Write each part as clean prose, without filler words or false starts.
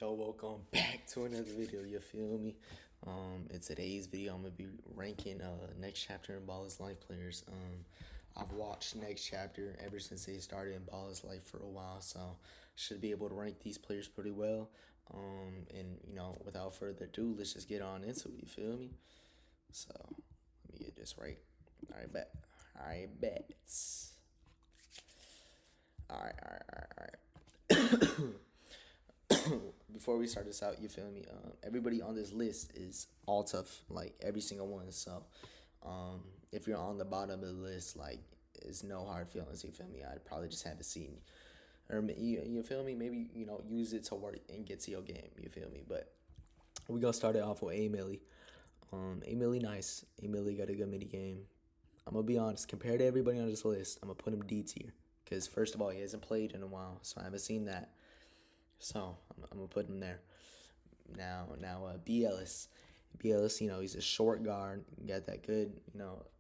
Yo, welcome back to another video, you feel me? In today's video, I'm gonna be ranking next chapter in Ball is Life players. I've watched next chapter ever since they started in Ball is Life for a while, so should be able to rank these players pretty well. And without further ado, let's just get on into it, you feel me? So let me get this right. Alright, bet. Alright, bets. Alright. Before we start this out, you feel me? Everybody on this list is all tough, like every single one. So, if you're on the bottom of the list, like it's no hard feelings. You feel me? I'd probably just have a seat, or you feel me? Maybe use it to work and get to your game. You feel me? But we gonna start it off with A Millie. A Millie nice. A Millie got a good mini game. I'm gonna be honest. Compared to everybody on this list, I'm gonna put him D tier. Because first of all, he hasn't played in a while, so I haven't seen that. So I'm gonna put him there. Now, B Ellis. B Ellis, he's a short guard. Got that good,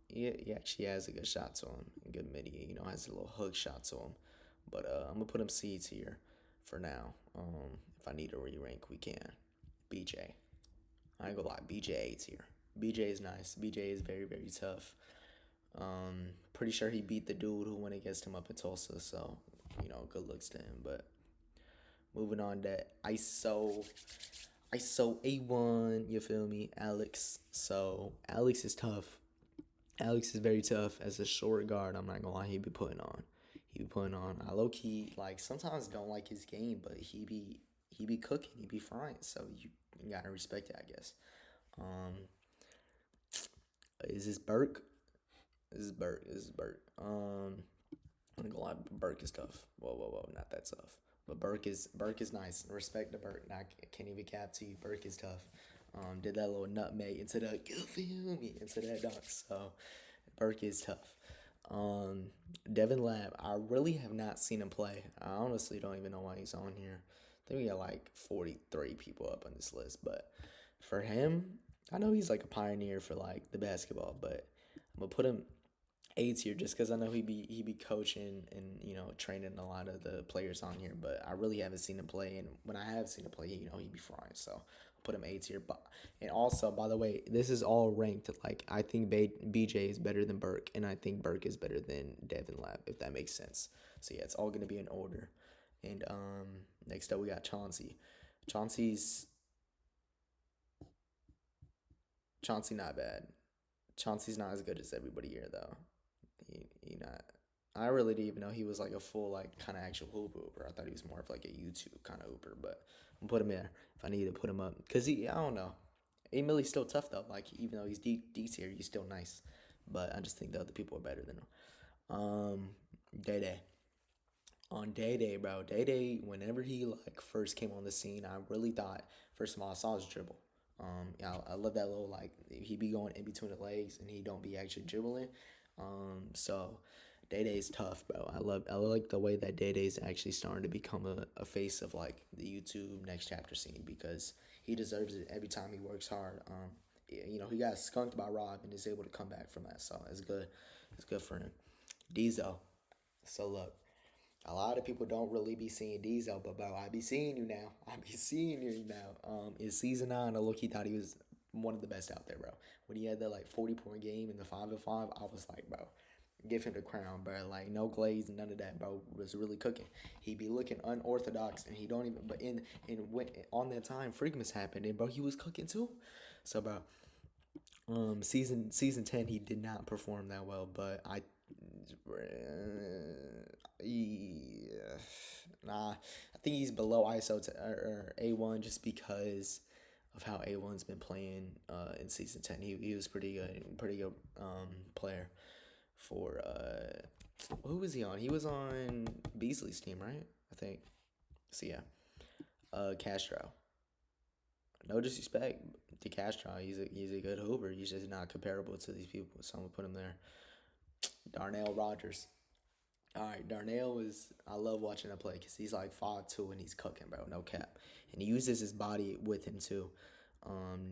he actually has a good shot to him. A good midi, has a little hook shot to him. But I'm gonna put him C tier for now. If I need to re-rank, we can. BJ. I ain't gonna lie, BJ A tier. BJ is nice. BJ is very, very tough. Pretty sure he beat the dude who went against him up in Tulsa, so good looks to him. But moving on, that ISO A1, you feel me? Alex. So Alex is tough. Alex is very tough as a short guard. I'm not gonna lie, he be putting on. He be putting on. I low key like sometimes don't like his game, but he be cooking, he be frying. So you gotta respect it, I guess. Um, is this Burke? This is Burke. This is Burke. I'm gonna lie, Burke is tough. Whoa, not that tough. But Burke is nice. Respect to Burke. I can't even cap to you. Burke is tough. Did that little nutmeg into the into that dunk. So Burke is tough. Devin Lab, I really have not seen him play. I honestly don't even know why he's on here. I think we got like 43 people up on this list, but for him, I know he's like a pioneer for like the basketball, but I'm gonna put him A tier just because I know he be coaching and training a lot of the players on here, but I really haven't seen him play. And when I have seen him play, he be frying. So I'll put him A tier. But and also, by the way, this is all ranked. Like I think BJ is better than Burke, and I think Burke is better than Devin Lab, if that makes sense. So yeah, it's all gonna be in order. And next up we got Chauncey. Chauncey's Chauncey not bad. Chauncey's not as good as everybody here though. He not. I really didn't even know he was like a full like kind of actual hooper. I thought he was more of like a YouTube kind of hooper, but I'm put him there if I need to put him up because I don't know. A Millie's still tough though. Like even though he's D tier, he's still nice. But I just think the other people are better than him. Day Day. On Day Day, bro. Day Day, whenever he like first came on the scene, I really thought first of all I saw his dribble. Yeah, I love that little like he be going in between the legs and he don't be actually dribbling. So Day Day's tough, bro. I like the way that Day Day's actually starting to become a face of like the YouTube next chapter scene because he deserves it every time he works hard. He got skunked by Rob and is able to come back from that, so it's good. It's good for him. Diesel. So look, a lot of people don't really be seeing Diesel, but bro, I be seeing you now. I be seeing you now. In season 9, I look he thought he was one of the best out there, bro. When he had that like 40-point game in the 5-5, I was like, bro, give him the crown, bro. Like no glaze, none of that, bro. Was really cooking. He be looking unorthodox, and he don't even. But when on that time, Freakmas happened, and bro, he was cooking too. So, bro, season 10, he did not perform that well, but yeah, nah, I think he's below ISO or A1 just because of how A1's been playing in season 10. He was pretty good player for who was he on? He was on Beasley's team, right? I think. So yeah, Castro. No disrespect to Castro, he's a good hooper. He's just not comparable to these people, so I'm gonna put him there. Darnell Rogers. All right, Darnell is. I love watching him play because he's like 5'2" and he's cooking, bro. No cap, and he uses his body with him too.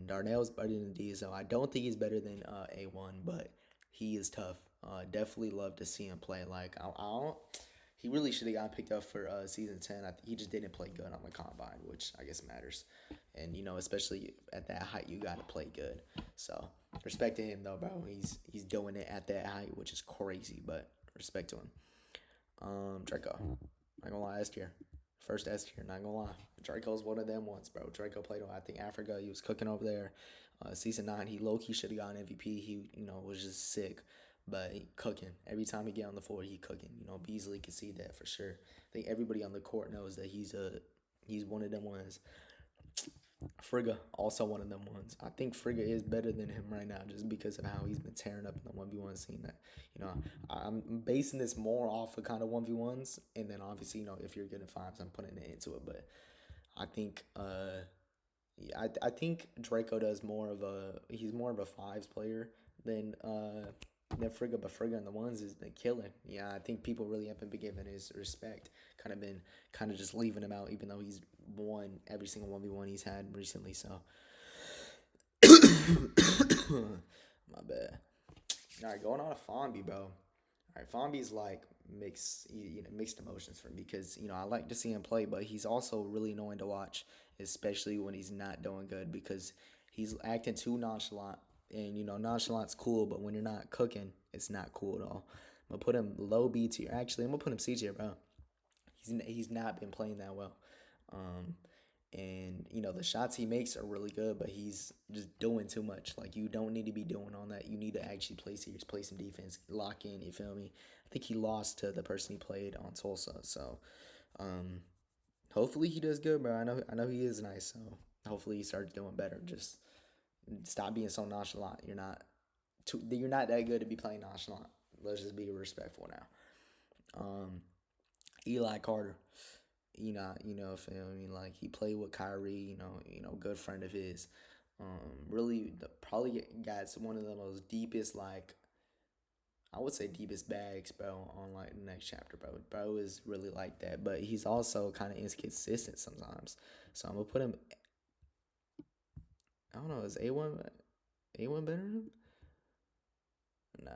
Darnell's better than Diesel. I don't think he's better than A1, but he is tough. Definitely love to see him play. Like I don't. He really should have gotten picked up for season 10. He just didn't play good on the combine, which I guess matters. And especially at that height, you got to play good. So respect to him though, bro. He's doing it at that height, which is crazy. But respect to him. Draco. Not gonna lie, S tier. First S tier, not gonna lie. Draco's one of them ones, bro. Draco played on, I think, Africa. He was cooking over there. Season 9, he low key should have gotten MVP. He, was just sick. But he cooking. Every time he get on the floor, he cooking. Beasley can see that for sure. I think everybody on the court knows that he's one of them ones. Frigga, also one of them ones. I think Frigga is better than him right now just because of how he's been tearing up in the 1v1 scene. That, I'm basing this more off of kind of 1v1s. And then obviously, if you're good at fives, I'm putting it into it. But I think, yeah, I think Draco he's more of a fives player than Frigga, but Frigga in the ones has been killing. Yeah, I think people really haven't been giving his respect. Kind of just leaving him out, even though he's won every single 1v1 he's had recently. So, my bad. All right, going on to Fonby, bro. All right, Fonby's like mixed emotions for me because I like to see him play, but he's also really annoying to watch, especially when he's not doing good because he's acting too nonchalant. And nonchalant's cool, but when you're not cooking, it's not cool at all. I'm gonna put him low B tier. Actually, I'm gonna put him C tier, bro. He's not been playing that well. Um, and the shots he makes are really good, but he's just doing too much. Like you don't need to be doing all that. You need to actually play serious, play some defense, lock in. You feel me? I think he lost to the person he played on Tulsa, so um, hopefully he does good, bro. I know he is nice, so hopefully he starts doing better. Just stop being so nonchalant. You're not that good to be playing nonchalant. Let's just be respectful now. Eli Carter, feel me? Like he played with Kyrie, good friend of his. Really, probably got one of the most deepest, like I would say deepest bags, bro, on like the next chapter, bro. Bro is really like that, but he's also kind of inconsistent sometimes. So I'm gonna put him. I don't know. Is A1 better than him? Nah,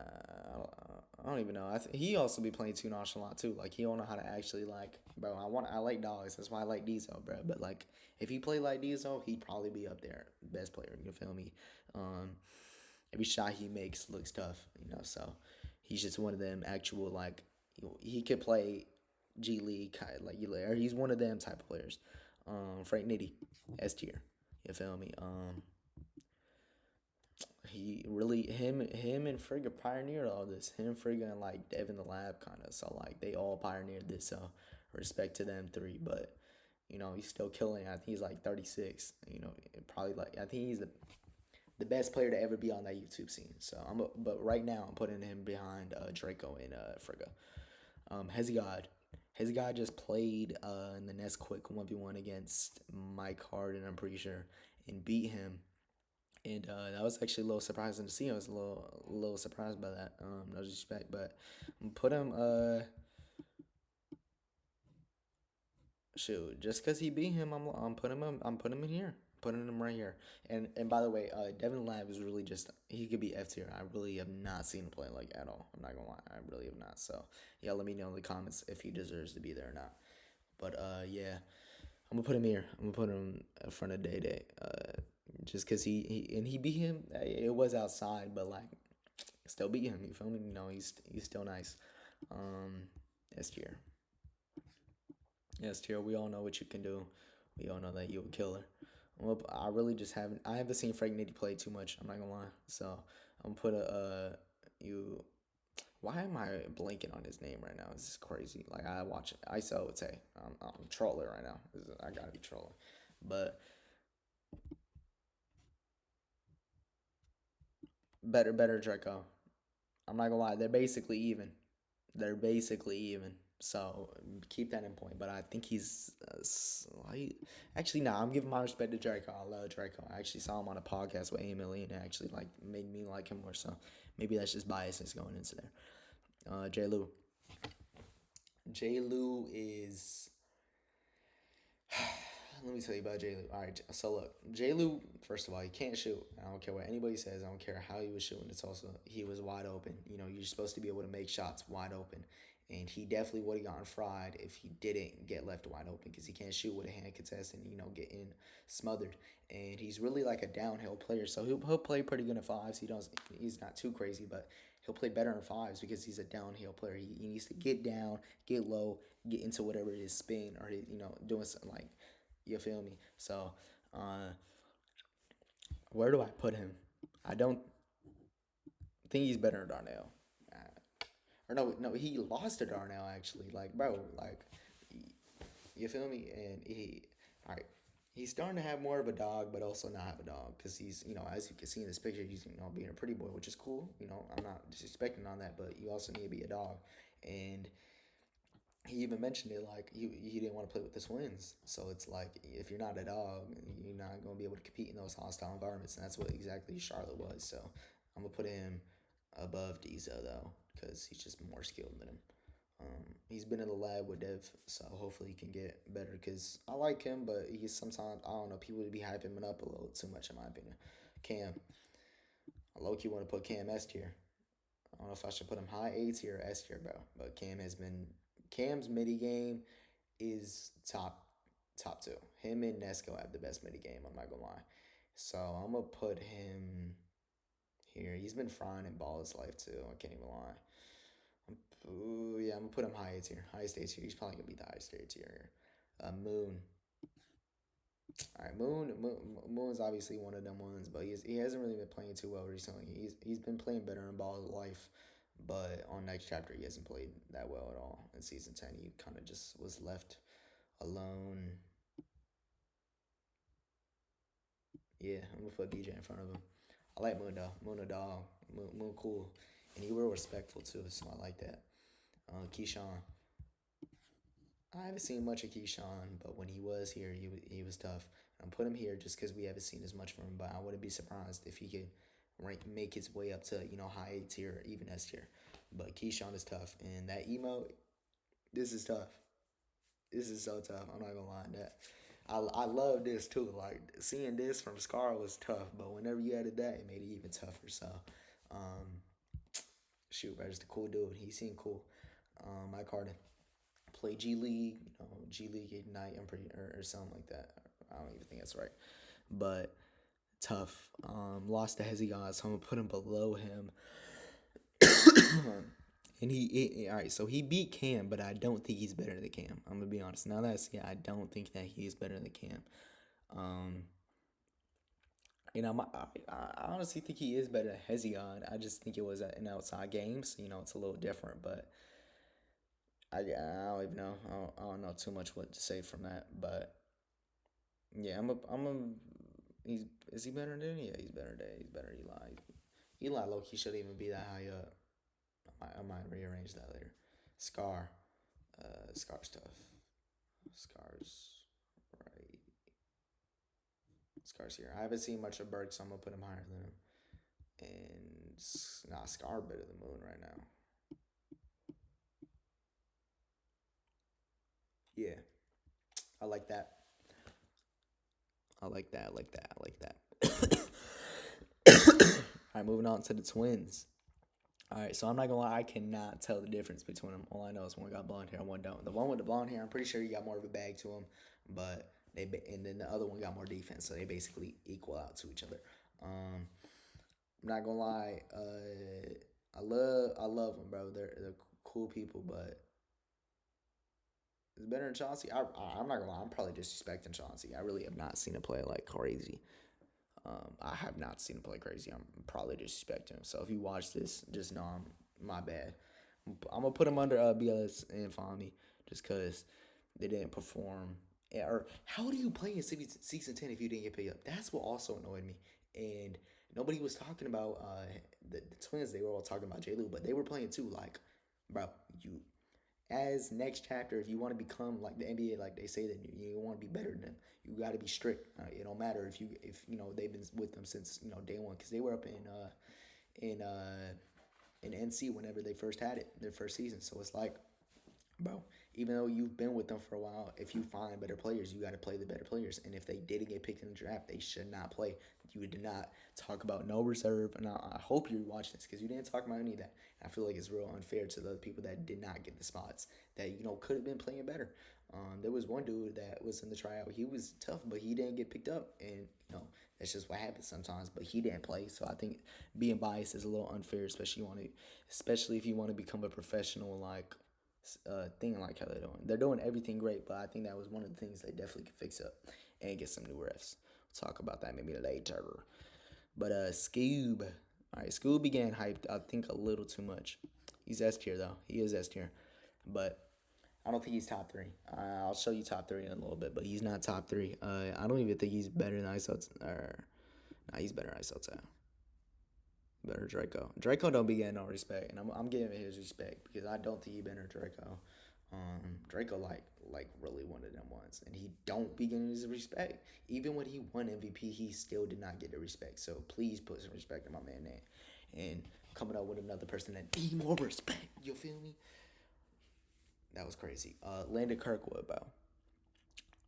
I don't even know. He also be playing too nonchalant too. Like he don't know how to actually like, bro. I like dogs. That's why I like Diesel, bro. But like, if he played like Diesel, he'd probably be up there, best player. You feel me? Um, every shot he makes looks tough. So he's just one of them actual like, he could play G League like or he's one of them type of players. Frank Nitty, S tier. You feel me? He really him and Frigga pioneered all this. Him, Frigga, and like Devin the Lab kind of. So like they all pioneered this. So respect to them three. But he's still killing. I think he's like 36. Probably like I think he's the best player to ever be on that YouTube scene. So but right now I'm putting him behind Draco and Frigga. Hezigod. Hezigod just played in the next quick 1v1 against Mike Harden, I'm pretty sure, and beat him. And that was actually a little surprising to see. I was a little surprised by that. No disrespect, but put him. Shoot, just because he beat him, I'm putting him. I'm putting him in here. Putting him right here. And by the way, Devin Lab is really just he could be F tier. I really have not seen him play like at all. I'm not gonna lie, I really have not. So yeah, let me know in the comments if he deserves to be there or not. But yeah, I'm gonna put him here. I'm gonna put him in front of Day Day. Just because he beat him. It was outside, but like still beat him. You feel me? He's still nice. S tier. S tier. We all know what you can do. We all know that you're a killer. Well, I really just haven't seen Frank Nitty play too much. I'm not gonna lie. So I'm gonna put you. Why am I blanking on his name right now? This is crazy. Like I watch it. ISO would say I'm trolling right now. I gotta be trolling, but better Draco. I'm not gonna lie, they're basically even. They're basically even. So keep that in point. But I think he's slight. Actually, no, I'm giving my respect to Draco. I love Draco. I actually saw him on a podcast with Emily, and it actually like made me like him more. So maybe that's just biases going into there. J. Lou. J. Lou is. Let me tell you about J. Lou. All right, so look, J. Lou. First of all, he can't shoot. I don't care what anybody says. I don't care how he was shooting. It's also he was wide open. You're supposed to be able to make shots wide open, and he definitely would have gotten fried if he didn't get left wide open because he can't shoot with a hand contest and getting smothered. And he's really like a downhill player, so he'll play pretty good in fives. He's not too crazy, but he'll play better in fives because he's a downhill player. He needs to get down, get low, get into whatever his spin or his, doing something like, you feel me. So where do I put him? I don't think he's better than Darnell. Or no, he lost to Darnell actually. Like, bro, like, you feel me? And all right, he's starting to have more of a dog, but also not have a dog because he's, as you can see in this picture, he's being a pretty boy, which is cool. I'm not disrespecting on that, but you also need to be a dog. And he even mentioned it like he didn't want to play with the twins. So it's like if you're not a dog, you're not gonna be able to compete in those hostile environments, and that's what exactly Charlotte was. So I'm gonna put him above Diesel though, because he's just more skilled than him. He's been in the lab with Dev, so hopefully he can get better. Cause I like him, but he's sometimes I don't know. People would be hyping him up a little too much in my opinion. Cam, I low key want to put Cam S tier. I don't know if I should put him high A tier or S tier, bro. But Cam's midi game is top two. Him and Nesco have the best midi game. I'm not gonna lie. So I'm gonna put him here. He's been frying in ball his life too. I can't even lie. Ooh, yeah, I'm gonna put him high A tier. Highest A tier. He's probably gonna be the highest A tier here. Moon. All right, Moon's obviously one of them ones, but he hasn't really been playing too well recently. He's been playing better in ball his life, but on next chapter he hasn't played that well at all. In season 10, he kind of just was left alone. Yeah, I'm gonna put DJ in front of him. I like Moon though. Moon a dog. Moon cool, and he real respectful too, so I like that. Keyshawn. I haven't seen much of Keyshawn, but when he was here, he was tough. I'm put him here just because we haven't seen as much from him. But I wouldn't be surprised if he could make his way up to high A tier or even S tier. But Keyshawn is tough, and that emo, this is tough. This is so tough. I'm not gonna lie. That I love this too. Like seeing this from Scar was tough, but whenever you added that, it made it even tougher. So, um, shoot, bro, just a cool dude. He seemed cool. Mike Harden play G League, G League Ignite. I'm pretty or something like that. I don't even think that's right, but tough. Lost to Hezion, so I'm gonna put him below him. And all right, so he beat Cam, but I don't think he's better than Cam. I'm gonna be honest. Now that I see it, I don't think that he is better than Cam. Um, I honestly think he is better than Hezion. I just think it was an outside game, so it's a little different. But I don't even know. I don't know too much what to say from that. But yeah, I'm a. He's is he better than? Yeah, he's better than. He's better than Eli. Eli Loki shouldn't even be that high up. I might rearrange that later. Scar. Scar's tough. Scar's right. Scar's here. I haven't seen much of Burke, so I'm gonna put him higher than him. And Scar better than Moon right now. Yeah, I like that. I like that. I like that. I like that. All right, moving on to the twins. All right, so I'm not gonna lie, I cannot tell the difference between them. All I know is one got blonde hair and one don't. The one with the blonde hair, I'm pretty sure he got more of a bag to him, but and then the other one got more defense, so they basically equal out to each other. I'm not gonna lie, I love them, bro. They're cool people, but it's better than Chauncey. I'm not gonna lie, I'm probably disrespecting Chauncey. I really have not seen him play like crazy. I have not seen him play crazy. I'm probably disrespecting him. So if you watch this, just know my bad. I'm gonna put him under BLS and Fami just because they didn't perform. Or how do you play in season 10 if you didn't get paid up? That's what also annoyed me. And nobody was talking about the twins. They were all talking about J. Lou, but they were playing too. Like, bro, you as next chapter, if you want to become like the NBA, like they say that you want to be better than them, you got to be strict. It don't matter if they've been with them since day one because they were up in uh in NC whenever they first had it, their first season. So it's like, bro, Even though you've been with them for a while, if you find better players, you got to play the better players. And if they didn't get picked in the draft, they should not play. You did not talk about no reserve. And I hope you're watching this because you didn't talk about any of that. I feel like it's real unfair to the people that did not get the spots that could have been playing better. There was one dude that was in the tryout. He was tough, but he didn't get picked up, and that's just what happens sometimes. But he didn't play, so I think being biased is a little unfair, especially if you want to become a professional thing like how they're doing. They're doing everything great, but I think that was one of the things they definitely could fix up and get some new refs. We'll talk about that maybe later. But Scoob, all right, Scoob began hyped. I think a little too much. He's S tier though. He is S tier, but I don't think he's top three. I'll show you top three in a little bit, but he's not top three. I don't even think he's better than ISO. Nah, he's better than ISO. Better Draco. Draco don't be getting no respect, and I'm giving him his respect because I don't think he better Draco. Draco like really one of them ones, and he don't be getting his respect. Even when he won MVP, he still did not get the respect. So please put some respect in my man name, and coming up with another person that need more respect. You feel me? That was crazy. Landon Kirkwood, bro.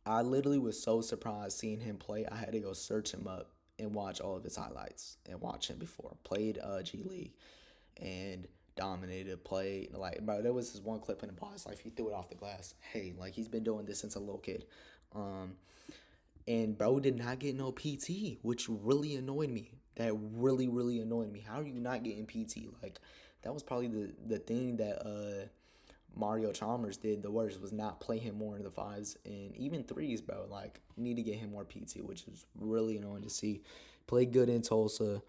I literally was so surprised seeing him play. I had to go search him up and watch all of his highlights and watch him before. Played G League and dominated. Played like bro. There was this one clip in the box life. He threw it off the glass. Hey, like he's been doing this since a little kid. And bro did not get no PT, which really annoyed me. That really annoyed me. How are you not getting PT? Like that was probably the thing that Mario Chalmers did the worst was not play him more in the fives and even threes, bro. Like, need to get him more PT, which is really annoying to see. Played good in Tulsa.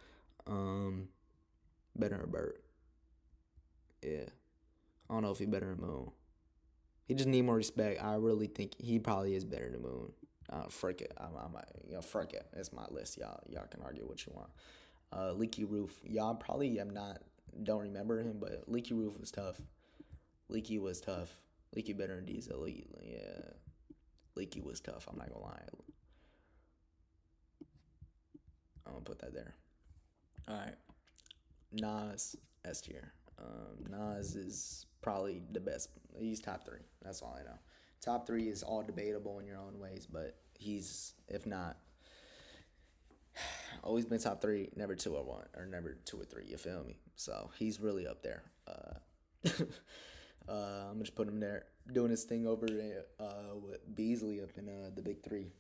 Better than Burt. Yeah. I don't know if he better than Moon. He just need more respect. I really think he probably is better than Moon. Frick it. Frick it. It's my list. Y'all can argue what you want. Leaky Roof. Y'all probably don't remember him, but Leaky Roof was tough. Leaky was tough. Leaky better than Diesel. Yeah. Leaky was tough. I'm not gonna lie. I'm gonna put that there. All right. Nas S tier. Nas is probably the best. He's top three. That's all I know. Top three is all debatable in your own ways, but he's if not always been top three, never two or one, or never two or three. You feel me? So he's really up there. I'm just putting him there, doing his thing over with Beasley up in the big three.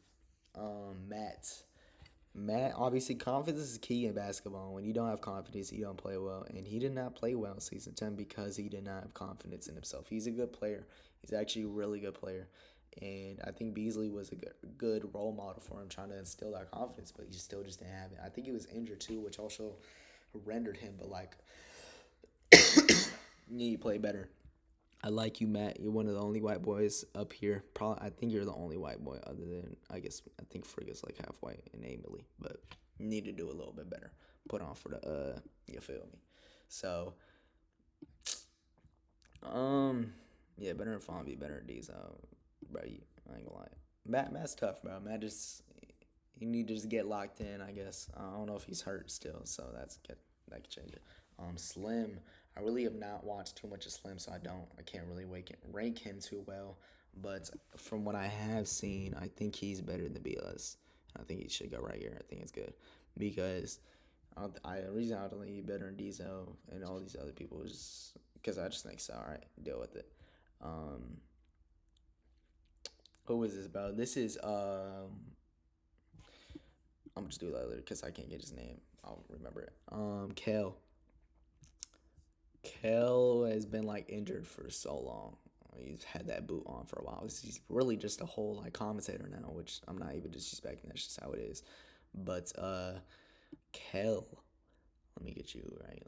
Matt. Matt, obviously, confidence is key in basketball. When you don't have confidence, you don't play well. And he did not play well in season 10 because he did not have confidence in himself. He's a good player. He's actually a really good player. And I think Beasley was a good role model for him, trying to instill that confidence, but he still just didn't have it. I think he was injured too, which also rendered him, but you need to play better. I like you, Matt. You're one of the only white boys up here. Probably, I think you're the only white boy other than I think Frigg is like half white and Emily, but you need to do a little bit better. Put on for the you feel me? So, yeah, better than Fonby, better than Diesel, bro. I ain't gonna lie. Matt's tough, bro. Matt just you need to just get locked in. I guess I don't know if he's hurt still, so that could change it. Slim. I really have not watched too much of Slim, so I can't really rank him too well. But from what I have seen, I think he's better than BLS. I think he should go right here. I think it's good because the reason I don't think he's better than Diesel and all these other people is because I just think so. All right, deal with it. Who is this, bro? This is I'm gonna just do that later because I can't get his name. I'll remember it. Kale. Kel has been like injured for so long. He's had that boot on for a while. He's really just a whole like commentator now, which I'm not even disrespecting. That's just how it is. But Kel, let me get you right.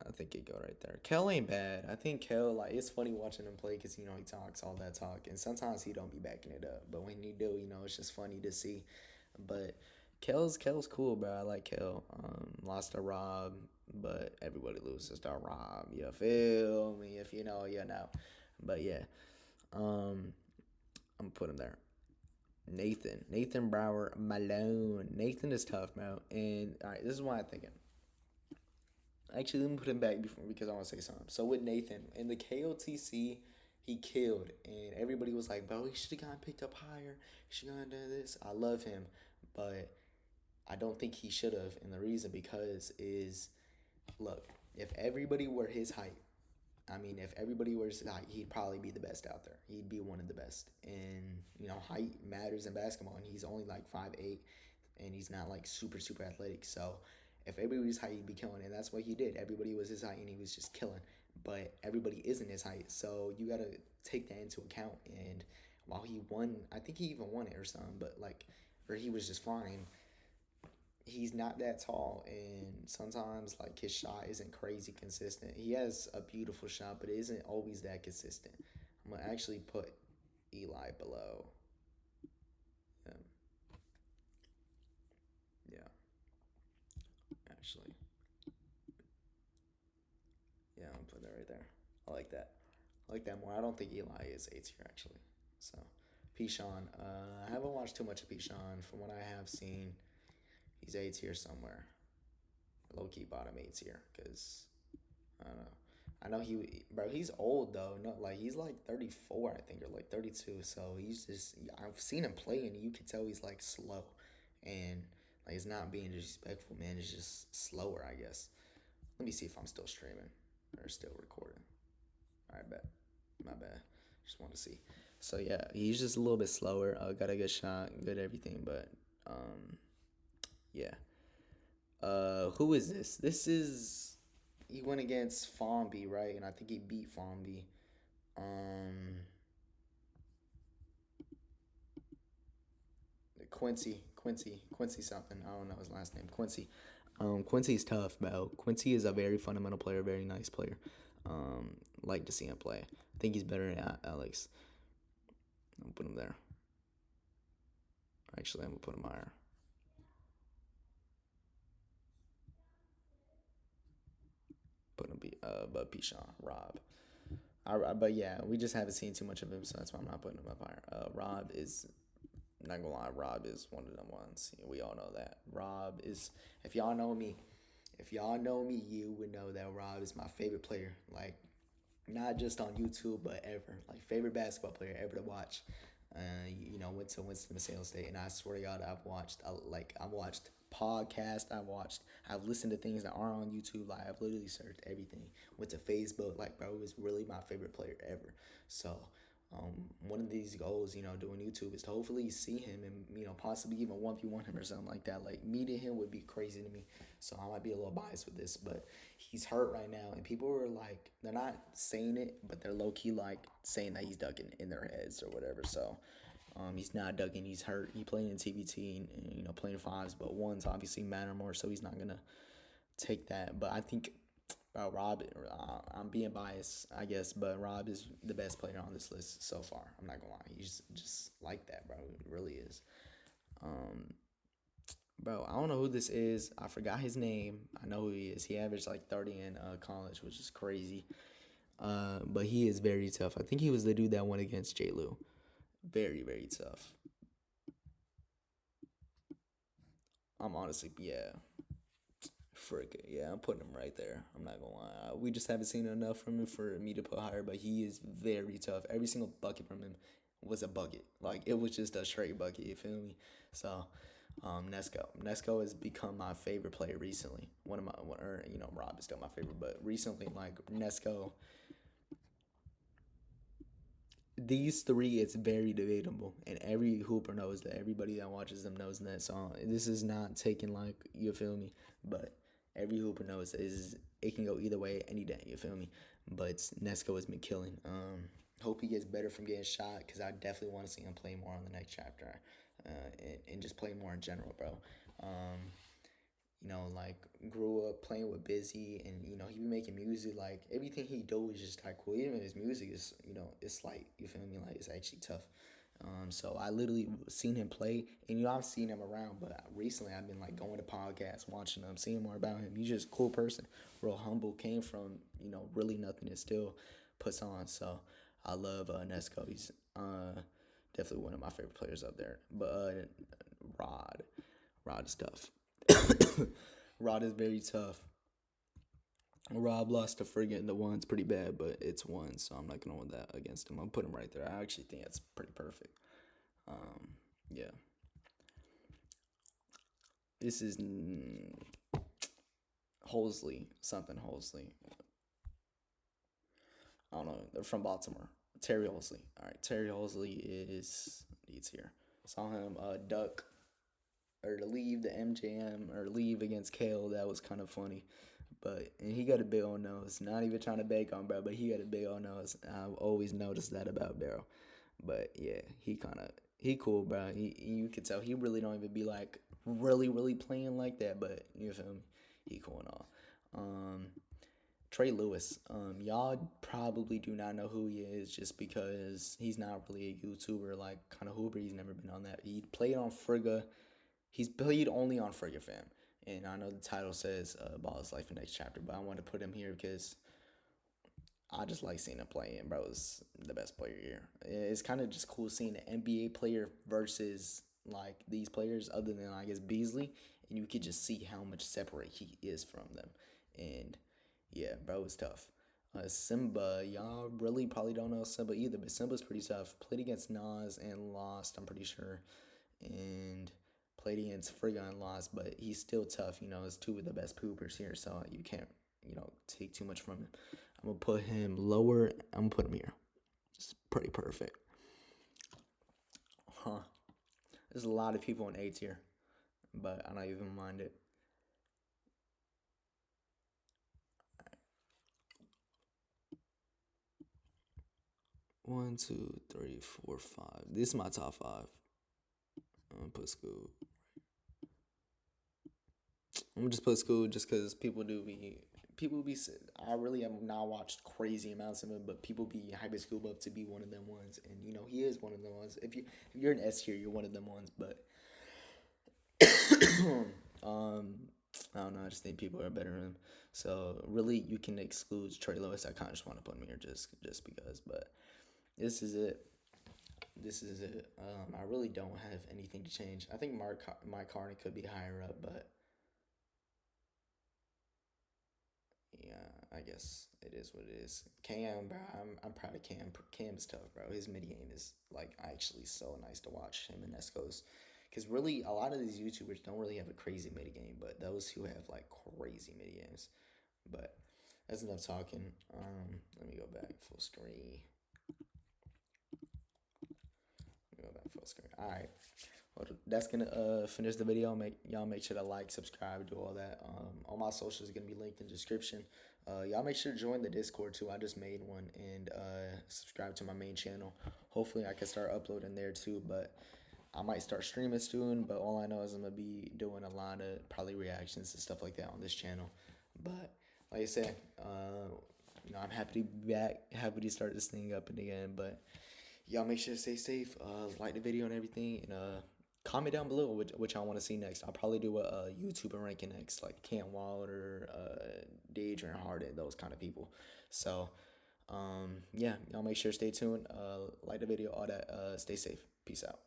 I think it go right there. Kel ain't bad. I think Kel like it's funny watching him play because he talks all that talk, and sometimes he don't be backing it up. But when he do, it's just funny to see. But Kel's cool, bro. I like Kel. Lost to Rob, but everybody loses to Rob. You feel me? If you know, you know. But yeah, I'm gonna put him there. Nathan Brower Malone. Nathan is tough, bro. And all right, this is what I'm thinking. Actually, let me put him back before because I want to say something. So with Nathan in the KOTC, he killed, and everybody was like, "Bro, he should have gotten picked up higher. He should have gotten done this." I love him, but I don't think he should have, and the reason because is look, if everybody were his height, I mean, if everybody were his height, he'd probably be the best out there. He'd be one of the best, and height matters in basketball, and he's only like 5'8", and he's not like super athletic. So if everybody was high, he'd be killing, and that's what he did. Everybody was his height, and he was just killing. But everybody isn't his height, so you gotta take that into account. And while he won, I think he even won it or something, but like, or he was just fine. He's not that tall, and sometimes like his shot isn't crazy consistent. He has a beautiful shot, but it isn't always that consistent. I'm gonna actually put Eli below him. Yeah, actually. Yeah, I'm putting that right there. I like that. I like that more. I don't think Eli is A tier actually. So, Pishan. I haven't watched too much of Pishan. From what I have seen, he's A tier somewhere. Low key bottom A tier because I don't know. I know bro. He's old though. No, like he's like 34, I think, or like 32. So he's just. I've seen him play, and you can tell he's like slow, and like it's not being disrespectful, man. It's just slower, I guess. Let me see if I'm still streaming or still recording. All right, bet. My bad. Just want to see. So yeah, he's just a little bit slower. Got a good shot, good everything, but yeah. Who is this? This is he went against Fomby, right? And I think he beat Fomby. Um, Quincy something. I don't know his last name. Quincy. Quincy's tough, bro. Quincy is a very fundamental player, very nice player. Like to see him play. I think he's better than Alex. I'll put him there. Actually, I'm gonna put him higher. Put him but Pichon, Rob. But yeah, we just haven't seen too much of him, so that's why I'm not putting him up higher. Rob is not gonna lie, Rob is one of them ones. We all know that. Rob is if y'all know me, you would know that Rob is my favorite player. Like not just on YouTube, but ever. Like favorite basketball player ever to watch. Went to Winston-Salem State, and I swear to God, I've watched podcasts, I've listened to things that aren't on YouTube. Like I've literally searched everything. Went to Facebook. Like bro, it was really my favorite player ever. So one of these goals, doing YouTube is to hopefully see him and possibly even 1v1 him or something like that. Like meeting him would be crazy to me. So I might be a little biased with this, but he's hurt right now, and people are like, they're not saying it, but they're low key like saying that he's ducking in their heads or whatever. So he's not ducking. He's hurt. He playing in TBT and playing fives, but ones obviously matter more. So he's not gonna take that. But I think Rob, I'm being biased, I guess, but Rob is the best player on this list so far. I'm not gonna lie, he's just like that, bro. He really is. Um, Bro, I don't know who this is. I forgot his name. I know who he is. He averaged like 30 in college, which is crazy. But he is very tough. I think he was the dude that went against J. Lou. Very, very tough. I'm honestly, yeah. Frick it. Yeah, I'm putting him right there. I'm not gonna lie. We just haven't seen enough from him for me to put higher, but he is very tough. Every single bucket from him was a bucket. Like it was just a straight bucket, you feel me? So Nesco. Nesco has become my favorite player recently. Rob is still my favorite, but recently, like Nesco, these three, it's very debatable, and every hooper knows that. Everybody that watches them knows that. So this is not taken like you feel me, but every hooper knows that it can go either way any day. You feel me? But Nesco has been killing. Hope he gets better from getting shot because I definitely want to see him play more on the next chapter, and just play more in general, bro. Um, like grew up playing with Busy, and he be making music. Like everything he do is just like cool. Even his music is, it's like you feel me, like it's actually tough. So I literally seen him play, and I've seen him around, but recently I've been like going to podcasts, watching him, seeing more about him. He's just a cool person, real humble, came from really nothing and still puts on. So I love Nesco. He's definitely one of my favorite players up there. But Rod, Rod is tough. Rod is very tough. Rob lost to friggin' the ones pretty bad, but it's one, so I'm not gonna hold that against him. I'll put him right there. I actually think it's pretty perfect. Yeah. This is Holsley, something Holsley. I don't know. They're from Baltimore. Terry Holsley. All right, Terry Holsley is he's here. Saw him duck or to leave the MJM or leave against Kale. That was kind of funny. But and he got a big old nose. Not even trying to bake on bro, but he got a big old nose. I've always noticed that about Barrow. But yeah, he cool, bro. You could tell he really don't even be like really playing like that. But you feel me? He cool and all. Um, Trey Lewis. Y'all probably do not know who he is just because he's not really a YouTuber like kind of Hooper. He's never been on that. He played on Frigga. He's played only on Frigga fam. And I know the title says Ball is Life in Next Chapter, but I want to put him here because I just like seeing him play, and bro is the best player here. It's kind of just cool seeing an NBA player versus like these players, other than I guess Beasley, and you could just see how much separate he is from them. And yeah, bro is tough. Simba, y'all really probably don't know Simba either, but Simba's pretty tough. Played against Nas and lost, I'm pretty sure, and played against Frigga and lost, but he's still tough. You know, it's two of the best poopers here, so you can't take too much from him. I'm gonna put him lower. I'm gonna put him here. It's pretty perfect. Huh. There's a lot of people in A tier, but I don't even mind it. 1, 2, 3, 4, 5. This is my top 5. I'm gonna put school. I'm gonna just put school just because people be. I really have not watched crazy amounts of him, but people be hyping Scuba up to be one of them ones, and he is one of them ones. If you're an S tier, you're one of them ones. But I don't know. I just think people are better than him. So really, you can exclude Trey Lewis. I kind of just want to put him here just because. But this is it. This is it. I really don't have anything to change. I think Mike Carney could be higher up, but yeah, I guess it is what it is. Cam, bro, I'm proud of Cam. Cam's tough, bro. His mid game is like actually so nice to watch him and Esco's. Because really, a lot of these YouTubers don't really have a crazy mid game, but those who have like crazy mid games. But that's enough talking. Let me go back full screen. Go back full screen. All right. Well, that's gonna finish the video. Make sure to like, subscribe, do all that. All my socials are gonna be linked in the description. Y'all make sure to join the Discord too. I just made one, and subscribe to my main channel. Hopefully, I can start uploading there too. But I might start streaming soon. But all I know is I'm gonna be doing a lot of probably reactions and stuff like that on this channel. But like I said, I'm happy to be back. Happy to start this thing up and again. But y'all make sure to stay safe. Like the video and everything, and comment down below which I want to see next. I'll probably do a YouTuber ranking next, like Cam Wilder, Deidre Harden, those kind of people. So, yeah, y'all make sure to stay tuned. Like the video, all that. Stay safe. Peace out.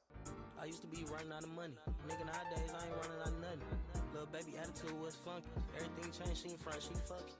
I used to be running out of money. Nigga, nowadays I ain't running out of nothing. Little baby attitude was funky. Everything changed, she in front, she fucking.